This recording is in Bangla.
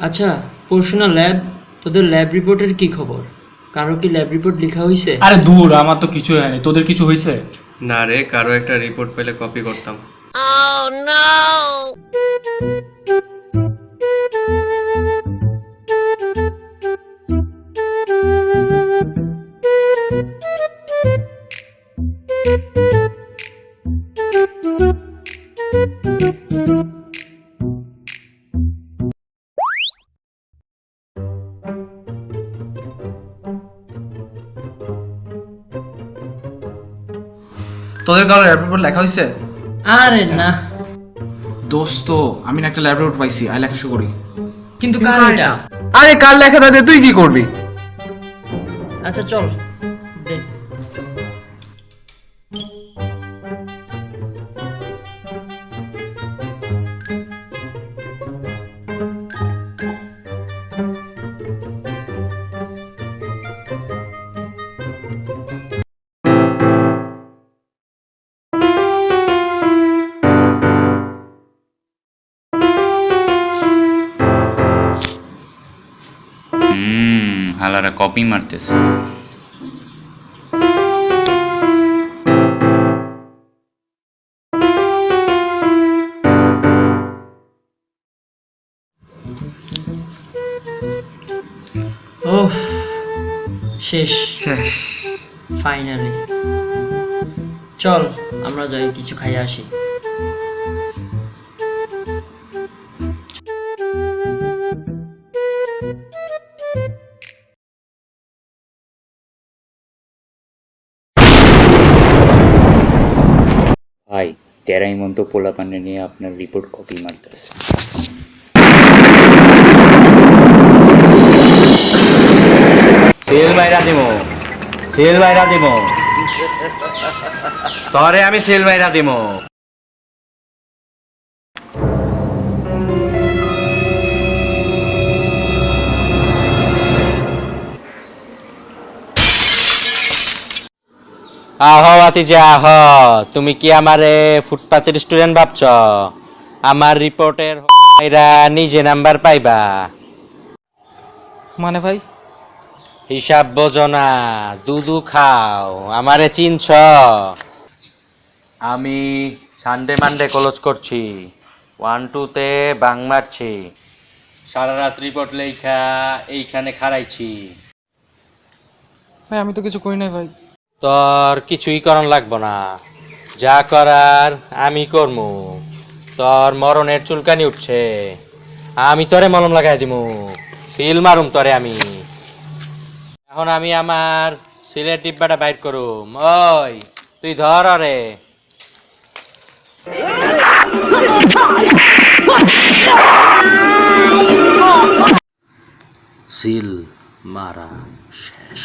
আচ্ছা পরশু না ল্যাব, তোদের ল্যাব রিপোর্টের কি খবর? কারো কি ল্যাব রিপোর্ট লেখা হয়েছে? আরে দূর, আমার তো কিছু হয়নি। তোদের কিছু হয়েছে? না রে, কারো একটা রিপোর্ট পেলে কপি করতাম। তোদের কারো ল্যাব রিপোর্ট লেখা হয়েছে? আরে না দোস্ত, আমি না একটা ল্যাব রিপোর্ট পাইছি, আই লেখা শুরু করি। কিন্তু কার এটা? আরে কার লেখাটা দে, তুই কি করবি? আচ্ছা চল দে। হালারা কপি মারতেছে। ওহ শেষ শেষ। ফাইনালি। চল আমরা যাই কিছু খাইয়ে আসি। ভাই তেরাই মন্ত পোলাপানে নিয়ে আপনার রিপোর্ট কপি মারতেছে। সেল মাইরা দিমো, সেল মাইরা দিমো, তরে আমি সেল মাইরা দিমো। আহ বাতিজা আহ, তুমি কি আমারে ফুটপাতের স্টুডেন্ট ভাবছ? আমার রিপোর্টের এরা নিজে নাম্বার পাইবা। মানে ভাই হিসাব বোঝো না, দুধু খাও, আমারে চিনছ? আমি সানডে মানডে কলেজ করছি, 1 2 তে বাং মারছি, সারা রাত রিপোর্ট লেখা এইখানে খাড়াইছি। ভাই আমি তো কিছু করি নাই ভাই। তোর কিছুই করন লাগবো না, যা করার আমি করমু। তোর মরণের চুলকানি উঠছে, আমি তোরে মলম লাগাই দিমু, সিল মারুম তোরে আমি। এখন আমি আমার সিলের ডিব্বাটা বাইর করুম। ওই তুই ধর রে। সিল মারা শেষ।